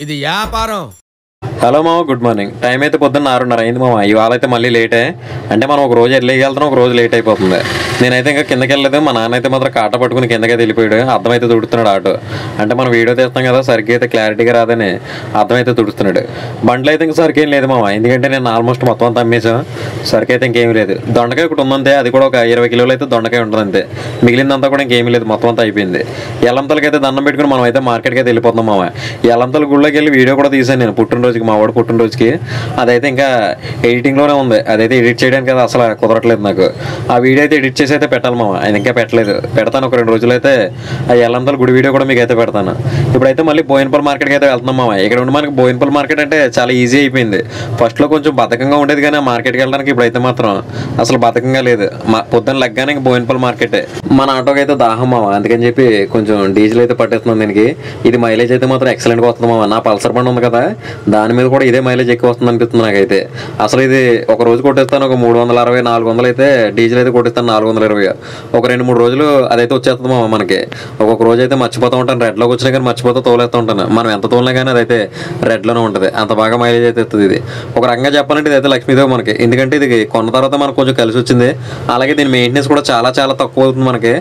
ఇది వ్యాపారం. హలో మామ, గుడ్ మార్నింగ్. టైం అయితే పొద్దున్న 6:30 అయింది మామ. ఇవాళ అయితే మళ్ళీ లేటే, అంటే మనం ఒక రోజు ఎర్లీకి వెళ్తాం, ఒక రోజు లేట్ అయిపోతుంది. నేనైతే ఇంకా కిందకి వెళ్ళలేదు. మా నాన్న అయితే మాత్రం కాట పట్టుకుని కిందకైతే వెళ్ళిపోయాడు. అర్థమైతే తుడుతున్నాడు ఆటో. అంటే మనం వీడియో తీస్తాం కదా, సరిగ్గా అయితే క్లారిటీగా రాదని అర్థమైతే తుడుస్తున్నాడు. బండ్లు అయితే ఇంకా సరికేం లేదు మామ, ఎందుకంటే నేను ఆల్మోస్ట్ మొత్తం అంతా అమ్మేసాం. సరికి అయితే ఇంకేమీ లేదు. దొండకాయ ఒకటి ఉందంతే, అది కూడా ఒక 20 కిలోలు అయితే దొండకాయ ఉంటుంది అంతే. మిగిలిందంతా కూడా ఇంకేమీ లేదు, మొత్తం అంతా అయిపోయింది. ఎల్లంతలకి అయితే దండం పెట్టుకుని మనం అయితే మార్కెట్కి అయితే వెళ్ళిపోతున్నాం మామ. ఎల్లంతల గుళ్ళకి వెళ్ళి వీడియో కూడా తీసాను నేను పుట్టినరోజుకి, మా వాడు పుట్టినరోజుకి. అదైతే ఇంకా ఎడిటింగ్లోనే ఉంది. అదైతే ఎడిట్ చేయడానికి అది అసలు కుదరట్లేదు నాకు. ఆ వీడియో అయితే ఎడిట్ చేసి అయితే పెట్టాలి మామ. అది ఇంకా పెట్టలేదు, పెడతాను ఒక 2 రోజులు అయితే. ఆ ఎల్లంతల గుడి వీడియో కూడా మీకు అయితే పెడతాను. ఇప్పుడైతే మళ్ళీ బోయినపల్లి మార్కెట్కి అయితే వెళ్తున్నాం మామ. ఇక్కడ ఉండి మనకి బోయినపల్లి మార్కెట్ అంటే చాలా ఈజీ అయిపోయింది. ఫస్ట్లో కొంచెం బద్ధకంగా ఉండేది, కానీ ఆ మార్కెట్కి వెళ్ళడానికి ఇప్పుడైతే మాత్రం అసలు బద్ధకంగా లేదు. పొద్దున్న లెగ్గానే బోయినపల్లి మార్కెటే. మన ఆటోకి అయితే దాహం మామ, అందుకని చెప్పి కొంచెం డీజిల్ అయితే పట్టేస్తున్నాం దీనికి. ఇది మైలేజ్ అయితే మాత్రం ఎక్సలెంట్గా వస్తుంది మామ. నా పల్సర్ బండి ఉంది కదా, దాని మీద కూడా ఇదే మైలేజ్ ఎక్కువ వస్తుంది అనిపిస్తుంది నాకైతే. అసలు ఇది ఒక రోజు కొట్టేస్తాను ఒక 360, 400 అయితే డీజిల్ అయితే కొట్టిస్తాను. 420 ఒక 2-3 రోజులు అదైతే వచ్చేస్తుంది మామ మనకి. ఒక్కొక్క రోజు అయితే మర్చిపోతూ ఉంటాను, రెడ్లోకి వచ్చినా కానీ మర్చిపోతూ తోలేస్తూ ఉంటాను. మనం ఎంత తోలినా కానీ అదైతే రెడ్లోనే ఉంటుంది. అంత బాగా మైలేజ్ అయితే ఇస్తుంది ఇది. ఒక రకంగా చెప్పాలంటే ఇదైతే లక్ష్మీదేవి మనకి, ఎందుకంటే ఇది కొన్న తర్వాత మనకు కొంచెం కలిసి వచ్చింది. అలాగే దీని మెయింటెనెన్స్ కూడా చాలా చాలా తక్కువ అవుతుంది మనకి.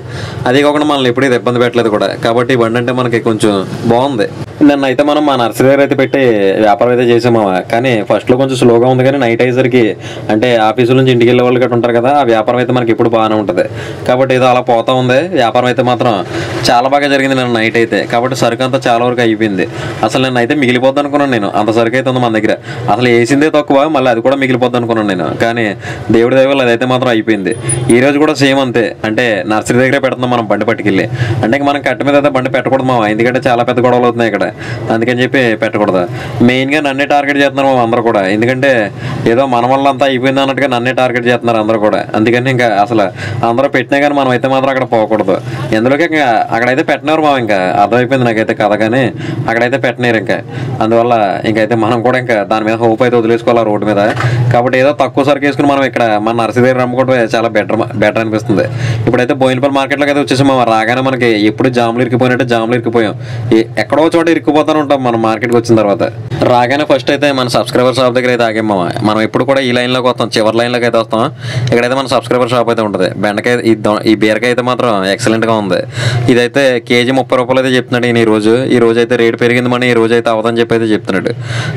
అదే కాకుండా మనల్ని ఎప్పుడు ఇది ఇబ్బంది పెట్టలేదు కూడా, కాబట్టి ఈ బండి అంటే మనకి కొంచెం బాగుంది. నన్ను అయితే మనం మా నర్సరీ దగ్గర అయితే పెట్టి వ్యాపారం అయితే చేసామా. కానీ ఫస్ట్లో కొంచెం స్లోగా ఉంది, కానీ నైట్ అయ్యేసరికి అంటే ఆఫీసుల నుంచి ఇంటికి వెళ్ళే వాళ్ళు గట్రా ఉంటారు కదా, ఆ వ్యాపారం అయితే మనకి ఎప్పుడు బాగానే ఉంటుంది. కాబట్టి ఏదో అలా పోతా ఉంది. వ్యాపారం అయితే మాత్రం చాలా బాగా జరిగింది నేను నైట్ అయితే. కాబట్టి సరుకు అంతా చాలా వరకు అయిపోయింది. అసలు నేను అయితే మిగిలిపోద్ది అనుకున్నాను నేను, అంత సరుకు అయితే ఉంది మన దగ్గర. అసలు వేసిందే తక్కువ, మళ్ళీ అది కూడా మిగిలిపోద్ది అనుకున్నాను నేను. కానీ దేవుడి దయ వల్ల అదైతే మాత్రం అయిపోయింది. ఈ రోజు కూడా సేమ్ అంతే. అంటే నర్సరీ దగ్గరే పెడుతున్నాం మనం బండి పట్టుకెళ్ళి. అంటే మనం కట్ట మీద అయితే బండి పెట్టకూడదు మామ, ఎందుకంటే చాలా పెద్ద గొడవలు అవుతున్నాయి ఇక్కడ, అందుకని చెప్పి పెట్టకూడదు. మెయిన్గా నన్నే టార్గెట్ చేస్తున్నారు అందరూ కూడా, ఎందుకంటే ఏదో మన వల్ల అంతా అయిపోయింది అన్నట్టుగా నన్నే టార్గెట్ చేస్తున్నారు అందరూ కూడా. అందుకని ఇంకా అసలు అందరూ పెట్టినా కానీ మనం అయితే మాత్రం అక్కడ పోకూడదు. ఎందులోకి ఇంకా అక్కడైతే పెట్టినారు మా, ఇంకా అర్థమైపోయింది నాకైతే కథ, కానీ అక్కడైతే పెట్టినారు ఇంకా. అందువల్ల ఇంకైతే మనం కూడా ఇంకా దాని మీద హోప్ అయితే వదిలేసుకోవాలి రోడ్డు మీద. కాబట్టి ఏదో తక్కువ సరుకు వేసుకుని మనం ఇక్కడ మన నర్సరీ దగ్గర అమ్ముకోవడం చాలా బెటర్ అనిపిస్తుంది. ఇప్పుడైతే బోయినపల్లి మార్కెట్లోకి అయితే వచ్చేసాం. రాగానే మనకి ఎప్పుడు జాములు ఇరికిపోయినట్టు జాములు ఇరికిపోయాం. ఎక్కడో చోట ఇరుక్కుపోతూనే ఉంటాం మనం మార్కెట్కి వచ్చిన తర్వాత. రాగానే ఫస్ట్ అయితే మన సబ్స్క్రైబర్ షాప్ దగ్గర అయితే ఆగాం మామ. మనం ఎప్పుడు కూడా ఈ లైన్లోకి వస్తాం, చివరి లైన్లోకి అయితే వస్తాం. ఇక్కడైతే మన సబ్స్క్రైబర్ షాప్ అయితే ఉంటుంది. బెండకాయ ఈ బీరకాయ అయితే మాత్రం ఎక్సలెంట్గా ఉంది. ఇదైతే కేజీ 30 రూపాయలు అయితే చెప్తున్నాడు ఈయన. ఈ రోజు అయితే రేటు పెరిగింది మన, ఈ రోజు అయితే అవదని చెప్పి అయితే చెప్తున్నాడు.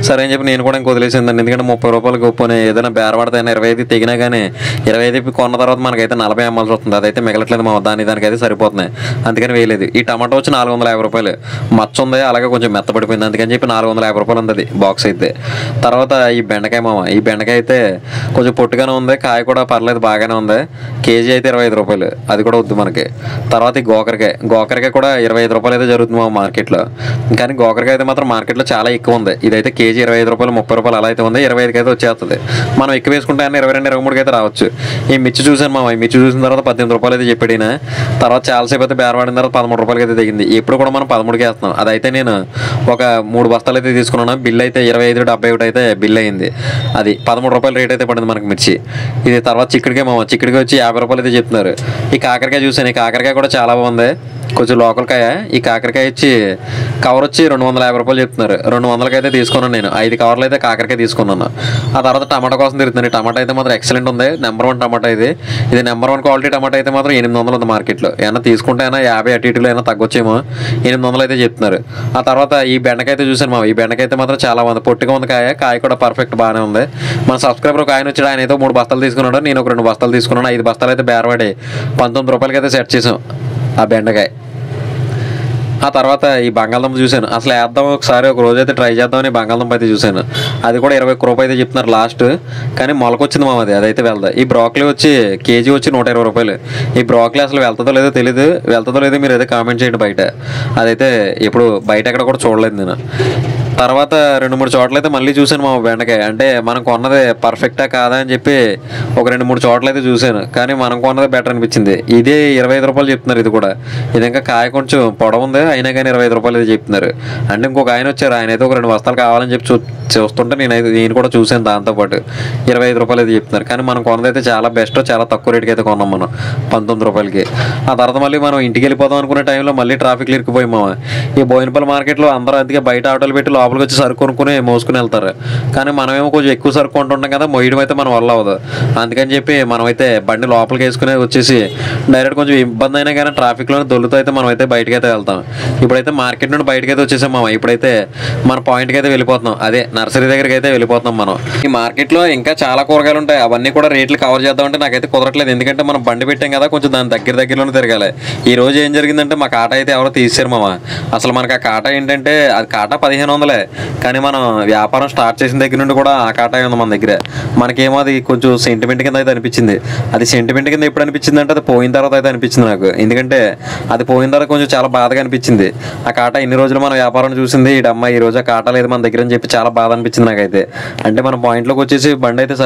సరే అని చెప్పి నేను కూడా ఇంక వదిలేసిందండి, ఎందుకంటే 30 రూపాయలకి ఒప్పుని ఏదైనా బేరపడతాయని 25 తెగినా కానీ 25 కొన్న తర్వాత మనకైతే 40 అమ్మాల్సి వస్తుంది. అదైతే మిగలట్లేదు మా, దానికైతే సరిపోతున్నాయి, అందుకని వేయలేదు. ఈ టమాటో వచ్చి 450 రూపాయలు మచ్చ ఉంది, అలాగే కొంచెం మెత్తపడిపోయింది, అందుకని చెప్పి 450 రూపాయలు ఉంది బాక్స్ అయితే. తర్వాత ఈ బెండకాయ మామ, ఈ బెండకాయ అయితే కొంచెం పొట్టుగానే ఉంది, కాయ కూడా పర్లేదు బాగానే ఉంది. కేజీ అయితే 25 రూపాయలు, అది కూడా వద్దు మనకి. తర్వాత ఈ గోకరకాయ కూడా 25 రూపాయలు అయితే జరుగుతుంది మా మార్కెట్లో. కానీ గోకరకాయ అయితే మాత్రం మార్కెట్లో చాలా ఎక్కువ ఉంది. ఇదైతే కేజీ 25 రూపాయలు, 30 రూపాయలు అలా అయితే ఉంది. 25కి అయితే వచ్చేస్తుంది. మనం ఎక్కువ వేసుకుంటే 22, 23కి అయితే రావచ్చు. ఈ మిర్చి చూసాను మామ, ఈ మిర్చి చూసిన తర్వాత 18 రూపాయలు అయితే చెప్పాడు. తర్వాత చాలాసేపు అయితే బేరవాడిన తర్వాత 13 రూపాయలకి అయితే దిగింది. ఎప్పుడు కూడా మనం 13కి వేస్తున్నాం. అదైతే నేను ఒక 3 బస్తాలు అయితే తీసుకున్నాను. బిల్ అయితే 25.71 అయితే బిల్ అయింది. అది 13 రూపాయల రేట్ అయితే పడింది మనకి మిర్చి. ఇది తర్వాత చిక్కుడికాయ మామ, చిక్కుడికాయ వచ్చి 50 రూపాయలు అయితే చెప్తున్నారు. ఈ కాకరకాయ చూసాను, ఈ కాకరకాయ కూడా చాలా బాగుంది, కొంచెం లోకల్ కాయ. ఈ కాకరకాయ వచ్చి కవర్ వచ్చి 250 రూపాయలు చెప్తున్నారు. 200కి అయితే తీసుకున్నాను నేను. 5 కవర్లు అయితే కాకరకాయ తీసుకున్నాను. ఆ తర్వాత టమాటా కోసం తిరుగుతుంది. టమాటా అయితే మాత్రం ఎక్సలెంట్ ఉంది, నెంబర్ 1 టమాటా ఇది నెంబర్ 1 క్వాలిటీ టమాటా అయితే మాత్రం 800 ఉంది మార్కెట్లో. ఏమైనా తీసుకుంటే అయినా 50 అటు ఇటులో అయినా తగ్గొచ్చేమో, 800 అయితే చెప్తున్నారు. ఆ తర్వాత ఈ బెండకాయ అయితే చూసాను మా, ఈ బెండకాయ అయితే మాత్రం చాలా ఉంది, పొట్టిగా ఉంది కాయ కూడా పర్ఫెక్ట్ బాగానే ఉంది. మన సబ్స్క్రైబర్ ఒక ఆయన వచ్చాడు, ఆయన అయితే 3 బస్తాలు తీసుకున్నాడు, నేను ఒక 2 బస్తాలు తీసుకున్నాను. 5 బస్తాలు అయితే బేరవాడి 19 రూపాయలకి అయితే సెట్ చేసాం ఆ బెండకాయ. ఆ తర్వాత ఈ బంగాళదుంప చూశాను, అసలు వేద్దాం ఒకసారి, ఒక రోజు అయితే ట్రై చేద్దామని బంగాళదుంప అయితే చూశాను. అది కూడా 21 రూపాయలు అయితే చెప్తున్నారు లాస్ట్, కానీ మొలకొచ్చింది మామ, అదైతే వెళ్దా. ఈ బ్రోకలీ వచ్చి కేజీ వచ్చి 120 రూపాయలు. ఈ బ్రోకలీ అసలు వెళ్తుందో లేదో తెలియదు, వెళ్తుందో లేదో మీరు అయితే కామెంట్ చేయండి బయట. అదైతే ఇప్పుడు బయట ఎక్కడ కూడా చూడలేదు నేను. తర్వాత 2-3 చోట్ల అయితే మళ్ళీ చూశాను మా బెండకాయ. అంటే మనం కొన్నది పర్ఫెక్టా కాదా అని చెప్పి ఒక 2-3 చోట్ల అయితే చూశాను, కానీ మనం కొన్నది బెటర్ అనిపించింది. ఇదే 25 రూపాయలు చెప్తున్నారు. ఇది కూడా ఇది ఇంకా కాయ కొంచెం పొడవు ఉంది, అయినా కానీ 25 రూపాయలు అయితే చెప్తున్నారు. అంటే ఇంకొక ఆయన వచ్చారు, ఆయన అయితే ఒక 2 బస్తాలు కావాలని చెప్పి చూస్తుంటే నేను కూడా చూశాను. దాంతోపాటు 25 రూపాయలు అయితే చెప్తున్నారు, కానీ మనం కొన్నదైతే చాలా బెస్ట్, చాలా తక్కువ రేటుకి అయితే కొన్నాం మనం, 19 రూపాయలకి. ఆ తర్వాత మళ్ళీ మనం ఇంటికి వెళ్ళిపోదాం అనుకునే టైంలో మళ్ళీ ట్రాఫిక్లో ఇరుక్కుపోయాం మామ. ఈ బోయినపల్లి మార్కెట్లో అందరూ అందుకే బయట ఆటోలు పెట్టి లోపల లోపలికి వచ్చి సరుకు కొనుక్కుని మోసుకుని వెళ్తారు. కానీ మనమేమో కొంచెం ఎక్కువ సరుకు కొంటుంటాం కదా, మొయ్యడం అయితే మన వల్ల అవ్వదు. అందుకని చెప్పి మనమైతే బండి లోపలికి వేసుకుని వచ్చేసి డైరెక్ట్ కొంచెం ఇబ్బంది అయినా కానీ ట్రాఫిక్లోనే దొల్లుతో అయితే మనం అయితే బయటకి అయితే వెళ్తాం. ఇప్పుడైతే మార్కెట్ నుండి బయటకి అయితే వచ్చేసాం మామ. ఇప్పుడైతే మన పాయింట్కి అయితే వెళ్ళిపోతున్నాం, అదే నర్సరీ దగ్గరికి అయితే వెళ్ళిపోతున్నాం మనం. ఈ మార్కెట్లో ఇంకా చాలా కూరగాయలు ఉంటాయి, అవన్నీ కూడా రేట్లు కవర్ చేద్దామంటే నాకైతే కుదరట్లేదు. ఎందుకంటే మనం బండి పెట్టాం కదా, కొంచెం దాని దగ్గరలోనే తిరగాలి. ఈ రోజు ఏం జరిగిందంటే మా కాటా అయితే ఎవరో తీసారు మామ. అసలు మనకు ఆ కాటా ఏంటంటే అది కాటా 1500, కానీ మనం వ్యాపారం స్టార్ట్ చేసిన దగ్గర నుండి కూడా ఆ కాటా ఉంది మన దగ్గర. మనకేమో అది కొంచెం సెంటిమెంట్ కింద అయితే అనిపించింది. అది సెంటిమెంట్ కింద ఎప్పుడు అనిపించింది అంటే అది పోయిన తర్వాత అయితే అనిపించింది నాకు. ఎందుకంటే అది పోయిన తర్వాత కొంచెం చాలా బాధగా అనిపించింది. ఆ కాటా ఇన్ని రోజులు మన వ్యాపారం చూసింది, ఈ అమ్మ ఈ రోజు ఆ కాటా లేదు మన దగ్గర అని చెప్పి చాలా బాధ అనిపించింది నాకైతే. అంటే మనం పాయింట్లోకి వచ్చేసి బండి అయితే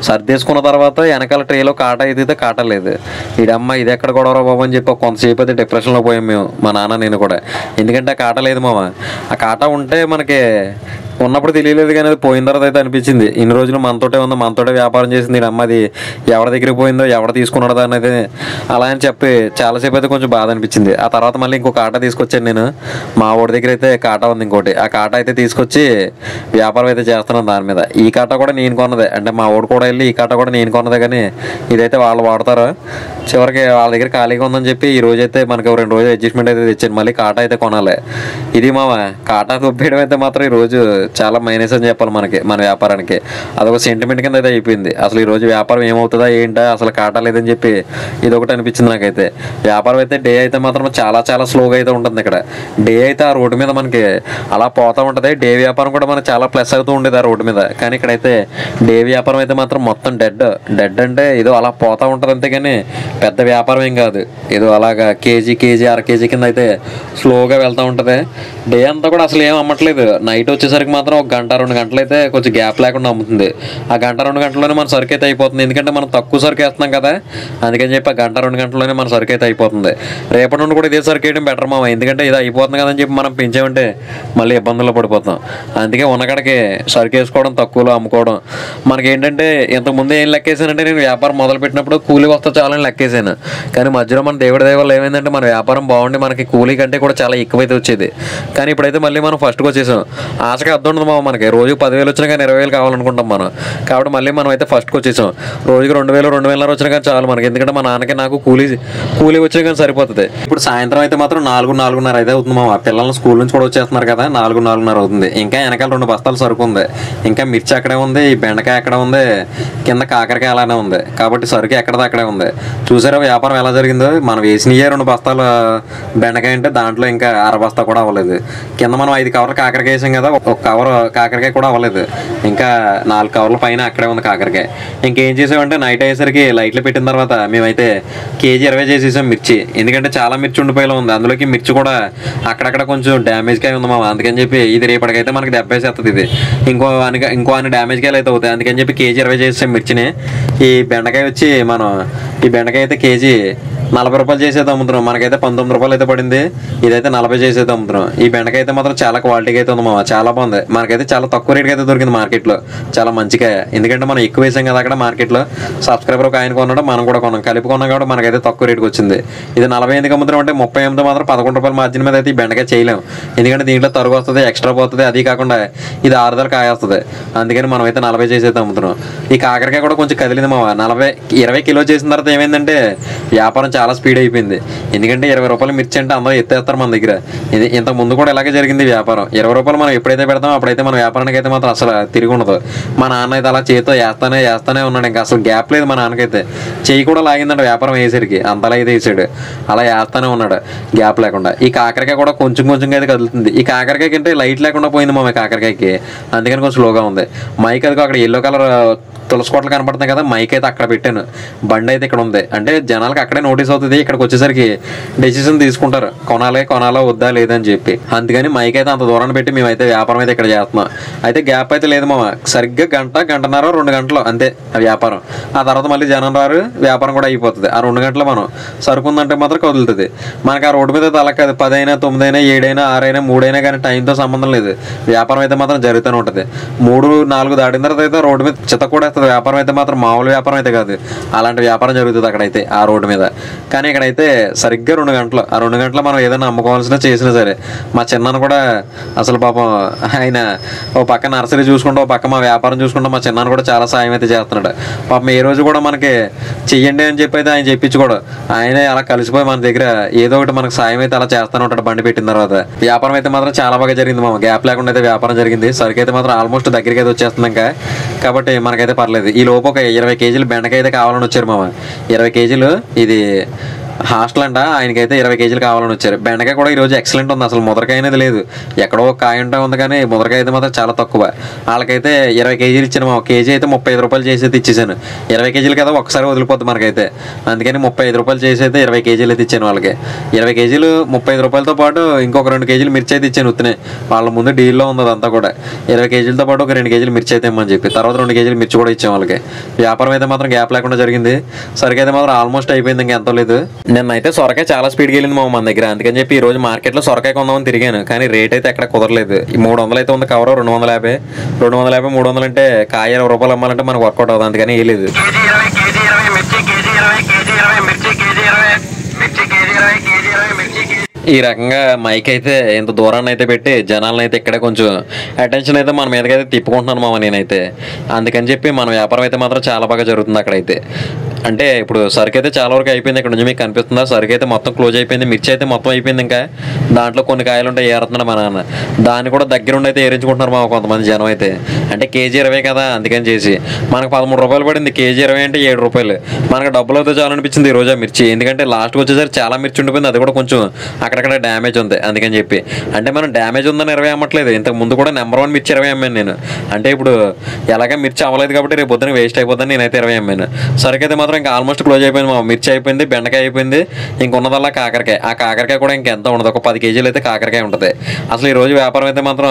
సర్దేసుకున్న తర్వాత వెనకాల ట్రేలో కాటా అయితే కాటా లేదు. ఈ అమ్మ ఇది ఎక్కడ గొడవరా బాబు అని చెప్పి కొంతసేపు అయితే డిప్రెషన్లో పోయాం మేము, మా నాన్న నేను కూడా. ఎందుకంటే ఆ కాటా లేదు మామ. ఆ కాటా ఉంటే మనకి ఉన్నప్పుడు తెలియలేదు, కానీ అది పోయిన తర్వాత అయితే అనిపించింది ఇన్ని రోజులు మనతోటే ఉందో, మనతోటే వ్యాపారం చేసింది ఈ అమ్మది ఎవరి దగ్గరికి పోయిందో, ఎవరు తీసుకున్నాడో దాన్ని అయితే అలా అని చెప్పి చాలాసేపు అయితే కొంచెం బాధ అనిపించింది. ఆ తర్వాత మళ్ళీ ఇంకో కాటా తీసుకొచ్చాను నేను. మా ఊడి దగ్గర అయితే కాటా ఉంది ఇంకోటి, ఆ కాటా అయితే తీసుకొచ్చి వ్యాపారం అయితే చేస్తున్నాను దాని మీద. ఈ కాటా కూడా నేను కొన్నదే, అంటే మా ఊడు కూడా వెళ్ళి ఈ కాటా కూడా నేను కొన్నదే, కానీ ఇదైతే వాళ్ళు వాడతారు. చివరికి వాళ్ళ దగ్గర ఖాళీగా ఉందని చెప్పి ఈ రోజు అయితే మనకి 2 రోజులు అడ్జస్ట్మెంట్ అయితే తెచ్చాను. మళ్ళీ కాటా అయితే కొనాలి. ఇది మామ కాటా దొబ్బేయడం అయితే మాత్రం ఈరోజు చాలా మైనస్ అని చెప్పాలి మనకి, మన వ్యాపారానికి. అదొక సెంటిమెంట్ కింద అయితే అయిపోయింది. అసలు ఈ రోజు వ్యాపారం ఏమవుతుందా ఏంటా, అసలు కాటా లేదని చెప్పి ఇది ఒకటి అనిపించింది నాకైతే. వ్యాపారం అయితే డే అయితే మాత్రం చాలా చాలా స్లోగా అయితే ఉంటుంది ఇక్కడ. డే అయితే ఆ రోడ్డు మీద మనకి అలా పోతూ ఉంటుంది. డే వ్యాపారం కూడా మనకు చాలా ప్లస్ అవుతూ ఉండేది ఆ రోడ్డు మీద. కానీ ఇక్కడైతే డే వ్యాపారం అయితే మాత్రం మొత్తం డెడ్ అంటే ఏదో అలా పోతూ ఉంటుంది అంతే, కానీ పెద్ద వ్యాపారం ఏం కాదు. ఏదో అలాగా కేజీ అర కేజీ కింద అయితే స్లోగా వెళ్తూ ఉంటుంది. డే అంతా కూడా అసలు ఏం అమ్మట్లేదు. నైట్ వచ్చేసరికి మాత్రం 1 గంట 2 గంటలు అయితే కొంచెం గ్యాప్ లేకుండా అమ్ముతుంది. ఆ 1 గంట 2 గంటల్లోనే మన సరుకు అయితే అయిపోతుంది. ఎందుకంటే మనం తక్కువ సరుకు వేస్తున్నాం కదా, అందుకని చెప్పి ఆ 1 గంట 2 గంటల్లోనే మన సరుకు అయితే అయిపోతుంది. రేపటి నుండి కూడా ఇదే సరుకు వేయడం బెటర్ మామ. ఎందుకంటే ఇది అయిపోతుంది కదని చెప్పి మనం పెంచామంటే మళ్ళీ ఇబ్బందుల్లో పడిపోతాం. అందుకే ఉన్నకాడికి సరుకు వేసుకోవడం, తక్కువలో అమ్ముకోవడం. మనకేంటంటే ఇంతకుముందు ఏం లెక్కేసానంటే, నేను వ్యాపారం మొదలు పెట్టినప్పుడు కూలీ వస్తే చాలని లెక్కేసాను. కానీ మధ్యలో మన దేవుడి దయ వల్ల ఏమైందంటే మన వ్యాపారం బాగుండి మనకి కూలీ కంటే కూడా చాలా ఎక్కువైతే వచ్చేది. కానీ ఇప్పుడైతే మళ్ళీ మనం ఫస్ట్కి వచ్చేసాం. ఆశగా అర్థం ఉండదు మామ, మనకి రోజు 10,000 వచ్చినా కానీ 20,000 కావాలనుకుంటాం మనం. కాబట్టి మళ్ళీ మనం అయితే ఫస్ట్కి వచ్చేసాం. రోజుకి 2,000 2,500 వచ్చినా కానీ చాలు మనకి. ఎందుకంటే మా నాన్నకి నాకు కూలీ వచ్చినా కానీ సరిపోతుంది. ఇప్పుడు సాయంత్రం అయితే మాత్రం 4-4:30 అయితే అవుతుంది మామ. పిల్లల్ని స్కూల్ నుంచి కూడా వచ్చేస్తున్నారు కదా, 4-4:30 అవుతుంది. ఇంకా వెనకాల 2 బస్తాలు సరుకు ఉంది. ఇంకా మిర్చి అక్కడే ఉంది, ఈ బెండకాయ అక్కడ ఉంది, కింద కాకరకాయ అలానే ఉంది. కాబట్టి సరుకు ఎక్కడదో అక్కడే ఉంది. చూసారా వ్యాపారం ఎలా జరిగిందో. మనం వేసినయే 2 బస్తాలు బెండకాయ అంటే దాంట్లో ఇంకా 1/2 బస్తా కూడా అవ్వలేదు. కింద మనం 5 కవర్లు కాకరకాయ వేసాం కదా, 1 కవర్ కాకరకాయ కూడా అవ్వలేదు. ఇంకా 4 కవర్ల పైన అక్కడే ఉంది కాకరకాయ. ఇంకేం చేసామంటే నైట్ అయ్యేసరికి లైట్లు పెట్టిన తర్వాత మేమైతే కేజీ 20 చేసేసాం మిర్చి. ఎందుకంటే చాలా మిర్చి ఉండిపోయేలా ఉంది. అందులోకి మిర్చి కూడా అక్కడక్కడ కొంచెం డ్యామేజ్ కాయ ఉంది మామ. అందుకని చెప్పి ఇది రేపటికైతే మనకి 70 చేస్తుంది. ఇది ఇంకో అన్ని డ్యామేజ్ కాయలు అయితే అవుతాయి. అందుకని చెప్పి కేజీ 20 చేసాం మిర్చిని. ఈ బెండకాయ వచ్చి ఈ బెండకాయ అయితే కేజీ 40 రూపాయలు చేసేది అమ్ముతున్నాం. మనకైతే 19 రూపాయలు అయితే పడింది. ఇదైతే 40 చేసేది అమ్ముతున్నాం. ఈ బెండకాయ అయితే మాత్రం చాలా క్వాలిటీగా అయితే ఉంది మామ, చాలా బాగుంది. మనకైతే చాలా తక్కువ రేటుకి అయితే దొరికింది మార్కెట్లో. చాలా మంచిగా, ఎందుకంటే మనం ఎక్కువ వేసాం కదా అక్కడ మార్కెట్లో. సబ్స్క్రైబర్ ఒక ఆయన కొన్నాడు, మనం కూడా కొన్నాం, కలిపి కొన్నాం కాబట్టి మనకైతే తక్కువ రేటుకి వచ్చింది. ఇది 48 అమ్ముతున్నాం అంటే 38 మాత్రం 11 రూపాయల మార్జిన్ మీద అయితే ఈ బెండకాయ చేయలేం. ఎందుకంటే దీంట్లో తరుగు వస్తుంది, ఎక్స్ట్రా పోతుంది. అది కాకుండా ఇది 6 కాయ వస్తుంది. అందుకని మనం అయితే 40 చేసేది అమ్ముతున్నాం. ఈ కాకరకాయ కూడా కొంచెం కదిలింది మామ. 20 కిలో చేసిన తర్వాత ఏమైందంటే వ్యాపారం చాలా స్పీడ్ అయిపోయింది. ఎందుకంటే 20 రూపాయలు మిర్చి అంటే అందరూ ఎత్తేస్తారు మన దగ్గర. ఇంత ముందు కూడా ఇలాగే జరిగింది వ్యాపారం. 20 రూపాయలు మనం ఎప్పుడైతే పెడతామో అప్పుడైతే మన వ్యాపారానికి అయితే మాత్రం అసలు తిరిగి ఉండదు. మా నాన్న అయితే అలా చేతితో వేస్తానే ఉన్నాడు. ఇంకా అసలు గ్యాప్ లేదు మా నాన్నకైతే. చెయ్యి కూడా లాగిందంటే వ్యాపారం వేసేసరికి అంతలా అయితే వేసాడు. అలా వేస్తానే ఉన్నాడు గ్యాప్ లేకుండా. ఈ కాకరకాయ కూడా కొంచెం అయితే కదులుతుంది. ఈ కాకరకాయ కంటే లైట్ లేకుండా పోయింది మా కాకరకాయకి, అందుకని కొంచెం స్లోగా ఉంది. మైక్ అది అక్కడ ఎల్లో కలర్ తులసికోటలు కనపడుతున్నాయి కదా, మైక్ అయితే అక్కడ పెట్టాను. బండి అయితే ఇక్కడ ఉంది. అంటే జనాలకు అక్కడే నోటీస్ అవుతుంది. ఇక్కడికి వచ్చేసరికి డెసిషన్ తీసుకుంటారు, కొనాలా వద్దా లేదని చెప్పి. అందుకని మైక్ అయితే అంత దూరాన్ని పెట్టి మేమైతే వ్యాపారం అయితే ఇక్కడ చేస్తున్నాం. అయితే గ్యాప్ అయితే లేదు మామ. సరిగ్గా గంటన్నర 2 గంటలు అంతే ఆ వ్యాపారం. ఆ తర్వాత మళ్ళీ జనం రారు, వ్యాపారం కూడా అయిపోతుంది. ఆ 2 గంటలు మనం సరుకుందంటే మాత్రం కదులుతుంది. మనకి ఆ రోడ్డు మీద తల కాదు, 10 అయినా 9 అయినా 7 అయినా 6 అయినా 3 అయినా కానీ టైంతో సంబంధం లేదు. వ్యాపారం అయితే మాత్రం జరుగుతూనే ఉంటుంది. 3-4 దాటిన తర్వాత అయితే రోడ్డు మీద చిత్త కూడా చేస్తుంది వ్యాపారం అయితే మాత్రం మామూలు వ్యాపారం అయితే కాదు, అలాంటి వ్యాపారం జరుగుతుంది అక్కడైతే ఆ రోడ్డు మీద. కానీ ఇక్కడైతే సరిగ్గా 2 గంటలు, ఆ 2 గంటలు మనం ఏదైనా అమ్ముకోవాల్సిన చేసినా సరే మా చిన్నాన్న కూడా అసలు పాపం ఆయన ఓ పక్క నర్సరీ చూసుకుంటూ ఓ పక్క మా వ్యాపారం చూసుకుంటూ మా చిన్నాన్న కూడా చాలా సాయం అయితే చేస్తున్నాడు. పాపం ఏ రోజు కూడా మనకి చెయ్యండి అని చెప్పి అయితే ఆయన చెప్పించుకోడు, ఆయనే అలా కలిసిపోయి మన దగ్గర ఏదో ఒకటి మనకు సాయం అయితే అలా చేస్తూనే ఉంటాడు బండి పెట్టిన తర్వాత. వ్యాపారం అయితే మాత్రం చాలా బాగా జరిగింది మామ, గ్యాప్ లేకుండా అయితే వ్యాపారం జరిగింది. సరికి అయితే మాత్రం ఆల్మోస్ట్ దగ్గరికి అయితే వచ్చేస్తుంది ఇంకా, కాబట్టి మనకైతే పర్లేదు. ఈ లోపు ఒక 20 కేజీలు బెండకాయ అయితే కావాలని వచ్చారు మామ. 20 కేజీలు, ఇది హాస్టల్ అంట, ఆయనకైతే 20 కేజీలు కావాలని వచ్చారు. బెండకాయ కూడా ఈరోజు ఎక్సలెంట్ ఉంది, అసలు ముదరకాయ అనేది లేదు, ఎక్కడో కాయ ఉంటా ఉంది కానీ ముదరకాయ అయితే మాత్రం చాలా తక్కువ. వాళ్ళకైతే 20 కేజీలు ఇచ్చాను మా, కేజీ అయితే 35 రూపాయలు చేసి అయితే ఇచ్చేసాను. 20 కేజీలు కదా ఒకసారి వదిలిపోద్ది మనకైతే, అందుకని 35 రూపాయలు చేసి అయితే 20 కేజీలు అయితే ఇచ్చాను వాళ్ళకి. 20 కేజీలు 35 రూపాయలతో పాటు ఇంకొక 2 కేజీలు మిర్చి అయితే ఇచ్చాను ఉత్తనే, వాళ్ళ ముందు డీల్లో ఉంది అదంతా కూడా. 20 కేజీలతో పాటు ఒక 2 కేజీలు మిర్చి అయితే ఇమ్మని చెప్పి తర్వాత 2 కేజీలు మిర్చి కూడా ఇచ్చాం వాళ్ళకి. వ్యాపారం అయితే మాత్రం గ్యాప్ లేకుండా జరిగింది. సరికి అయితే మాత్రం ఆల్మోస్ట్ అయిపోయింది, ఇంకా ఎంతో లేదు. నిన్నైతే సొరకాయ చాలా స్పీడ్కి వెళ్ళింది మన దగ్గర, అందుకని చెప్పి ఈ రోజు మార్కెట్లో సొరకాయ కొందామని తిరిగాను, కానీ రేట్ అయితే ఎక్కడ కుదరలేదు. ఈ 300 అయితే ఉంది కవర్, 250 300 అంటే కాయ 20 రూపాయలు అమ్మాలంటే మనకు వర్కౌట్ అవుతుంది, అందుకని వేయలేదు. ఈ రకంగా మైక్ అయితే ఇంత దూరాన్ని అయితే పెట్టి జనాలను అయితే ఇక్కడే కొంచెం అటెన్షన్ అయితే మన మీదకైతే తిప్పుకుంటున్నాను మామ నేనైతే. అందుకని చెప్పి మన వ్యాపారం అయితే మాత్రం చాలా బాగా జరుగుతుంది అక్కడైతే. అంటే ఇప్పుడు సరుకు అయితే చాలా వరకు అయిపోయింది, ఇక్కడ నుంచి మీకు కనిపిస్తుందా, సరుకు అయితే మొత్తం క్లోజ్ అయిపోయింది, మిర్చి అయితే మొత్తం అయిపోయింది. ఇంకా దాంట్లో కొన్ని కాయలు ఉంటాయి ఏరుతున్నాడు మా నాన్న, దాన్ని కూడా దగ్గర ఉండి అయితే ఏరించుకుంటున్నారు మా కొంతమంది జనం అయితే. అంటే కేజీ 20 కదా, అందుకని చేసి మనకు 13 రూపాయలు పడింది, కేజీ 20 అంటే 7 రూపాయలు. మనకు డబ్బులు అయితే చాలా అనిపించింది ఈ రోజు ఆ మిర్చి, ఎందుకంటే లాస్ట్కి వచ్చేసరికి చాలా మిర్చి ఉండిపోయింది, అది కూడా కొంచెం అక్కడక్కడ డ్యామేజ్ ఉంది, అందుకని చెప్పి. అంటే మనం డ్యామేజ్ ఉందని 20 అమ్మట్లేదు, ఇంతకు ముందు కూడా నెంబర్ 1 మిర్చి 20 అమ్మాను నేను. అంటే ఇప్పుడు ఎలాగ మిర్చి అవ్వలేదు కాబట్టి రేపు పొద్దున వేస్ట్ అయిపోతుంది, నేనైతే 20 అమ్మాను. సరికి అయితే మాత్రం ఇంకా ఆల్మోస్ట్ క్లోజ్ అయిపోయింది మా, మిర్చి అయిపోయింది, బెండకాయ అయిపోయింది, ఇంకొన్నదల్లా కాకరకాయ. ఆ కాకరకాయ కూడా ఇంకెంత ఉండదు, ఒక 10 కేజీలు అయితే కాకరకాయ ఉంటుంది. అసలు ఈ రోజు వ్యాపారం అయితే మాత్రం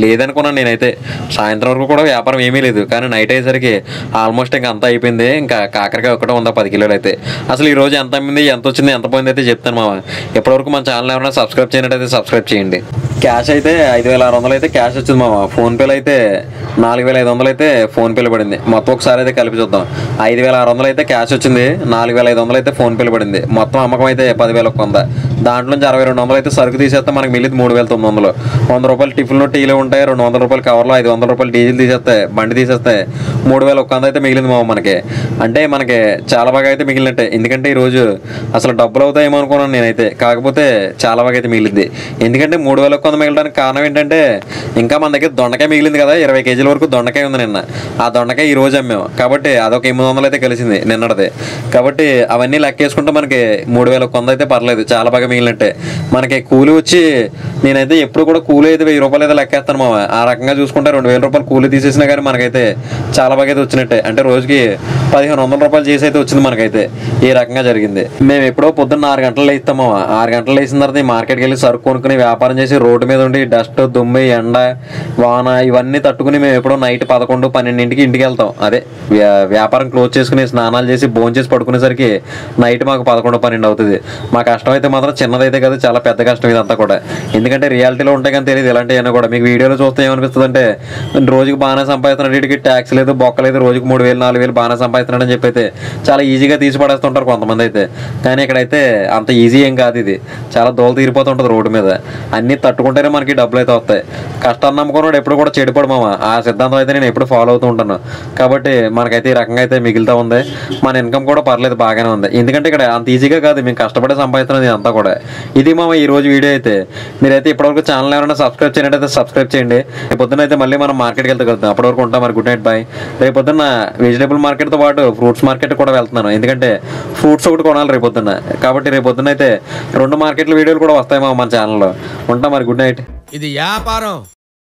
లేదనుకున్నాను నేనైతే, సాయంత్రం వరకు కూడా వ్యాపారం ఏమీ లేదు, కానీ నైట్ అయ్యేసరికి ఆల్మోస్ట్ ఇంకా అంతా అయిపోయింది, ఇంకా కాకరకాయ ఒక్కటే ఉందా 10 కిలోలు అయితే. అసలు ఈ రోజు ఎంత అమ్మింది, ఎంత వచ్చింది, ఎంత పోయింది అయితే చెప్తాను మామ. ఎప్పటివరకు మన ఛానల్ ఎవరైనా సబ్స్క్రైబ్ చేయనట్టయితే సబ్స్క్రైబ్ చేయండి. క్యాష్ అయితే 5600 అయితే క్యాష్ వచ్చింది మామ, ఫోన్పేలో అయితే 4500 అయితే ఫోన్పేలో పడింది. మొత్తం ఒకసారి అయితే కలిపి చూద్దాం. 5600 అయితే క్యాష్ వచ్చింది, 4500 అయితే ఫోన్పేలో పడింది. మొత్తం అమ్మకం అయితే 10,100. దాంట్లో నుంచి 6200 అయితే సరుకు తీసేస్తే మనకి మిగిలింది 3900. 100 రూపాయలు టిఫిన్లో టీలో ఉంటాయి, 200 రూపాయలు కవర్లో, 500 రూపాయలు డీజిల్ తీసేస్తే బండి తీసేస్తే 3100 అయితే మిగిలింది మామ మనకి. అంటే మనకి చాలా బాగా అయితే మిగిలినట్టే, ఎందుకంటే ఈరోజు అసలు డబ్బులు అవుతాయేమో అనుకున్నాను నేనైతే, కాకపోతే చాలా బాగా అయితే మిగిలింది. ఎందుకంటే 3100 మిగలడానికి కారణం ఏంటంటే ఇంకా మన దగ్గర దొండకాయ మిగిలింది కదా, 20 కేజీల వరకు దొండకాయ ఉంది నిన్న. ఆ దొండకాయ ఈ రోజు అమ్మాము కాబట్టి అదొక 800 అయితే కలిసింది నిన్నటిది. కాబట్టి అవన్నీ లెక్కేసుకుంటే మనకి 3100 అయితే పర్లేదు, చాలా బాగా మిగిలినట్టే. మనకి కూలి వచ్చి నేనైతే ఎప్పుడు కూడా కూలి అయితే 1000 రూపాయలు అయితే లెక్కేస్తాను మామ. ఆ రకంగా చూసుకుంటే 2000 రూపాయలు కూలి తీసేసినా కానీ మనకైతే చాలా బాగా అయితే వచ్చినట్టే. అంటే రోజుకి 1500 రూపాయలు చేసి అయితే వచ్చింది మనకైతే. ఈ రకంగా జరిగింది. మేము ఎప్పుడో పొద్దున్న 6 గంటలు లేస్తాం మామ. 6 గంటలు లేచిన తర్వాత ఈ మార్కెట్కి వెళ్ళి సరుకు కొనుక్కుని వ్యాపారం చేసి రోడ్డు మీద ఉండి డస్ట్, దుమ్ము, ఎండ, వాన ఇవన్నీ తట్టుకుని మేము ఎప్పుడో నైట్ 11, 12ంటికి ఇంటికి వెళ్తాం. అదే వ్యాపారం క్లోజ్ చేసుకుని స్నానాలు చేసి భోజనం చేసి పడుకునేసరికి నైట్ మాకు 11, 12 అవుతుంది. మా కష్టం అయితే మాత్రం చిన్నదైతే కదా, చాలా పెద్ద కష్టం ఇదంతా కూడా. ఎందుకంటే రియాలిటీలో ఉంటాయి కానీ తెలియదు ఇలాంటివన్నీ కూడా. మీకు వీడియోలో చూస్తే ఏమనిపిస్తుంది అంటే రోజుకి బాగానే సంపాదిస్తున్నాడు, వీటికి ట్యాక్స్ లేదు, బొక్క లేదు, రోజుకి 3000, 4000 బాగానే సంపాదిస్తున్నాడు అని చెప్పి అయితే చాలా ఈజీగా తీసి పడేస్తుంటారు కొంతమంది అయితే. కానీ ఇక్కడైతే అంత ఈజీ ఏం కాదు, ఇది చాలా దోలు తీరిపోతుంటుంది రోడ్డు మీద. అన్నీ తట్టుకుంటేనే మనకి డబ్బులు అయితే వస్తాయి. కష్టాన్ని నమ్ముకున్నాడు ఎప్పుడు కూడా చెడిపోడు మామ. ఆ సిద్ధాంతం అయితే నేను ఎప్పుడు ఫాలో అవుతూ ఉంటాను. కాబట్టి మనకైతే ఈ రకంగా అయితే మిగులుతూ ఉంది. మన ఇన్కమ్ కూడా పర్లేదు, బాగానే ఉంది. ఎందుకంటే ఇక్కడ అంత ఈజీగా కాదు, మేము కష్టపడే సంపాదిస్తున్నది అంతా కూడా. ఇది మామ ఈ రోజు వీడియో అయితే. మీరైతే ఇప్పటివరకు ఛానల్ ఎవరైనా సబ్స్క్రైబ్ చేయనట్టయితే సబ్స్క్రైబ్ చేయండి. రేపు పొద్దున్న అయితే మళ్ళీ మనం మార్కెట్కి వెళ్తే కలుద్దాం. అప్పటివరకు ఉంటాం మరి, గుడ్ నైట్, బాయ్. రేపు పొద్దున్న వెజిటేబుల్ మార్కెట్తో పాటు ఫ్రూట్స్ మార్కెట్ కూడా వెళ్తున్నాను, ఎందుకంటే ఫ్రూట్స్ ఒకటి కొనాలి రేపు పొద్దున్న. కాబట్టి రేపు పొద్దున్న అయితే 2 మార్కెట్ల వీడియోలు కూడా వస్తాయి మామ మన ఛానల్లో. ఉంటాం మరి, గుడ్ నైట్. ఇది వ్యాపారం.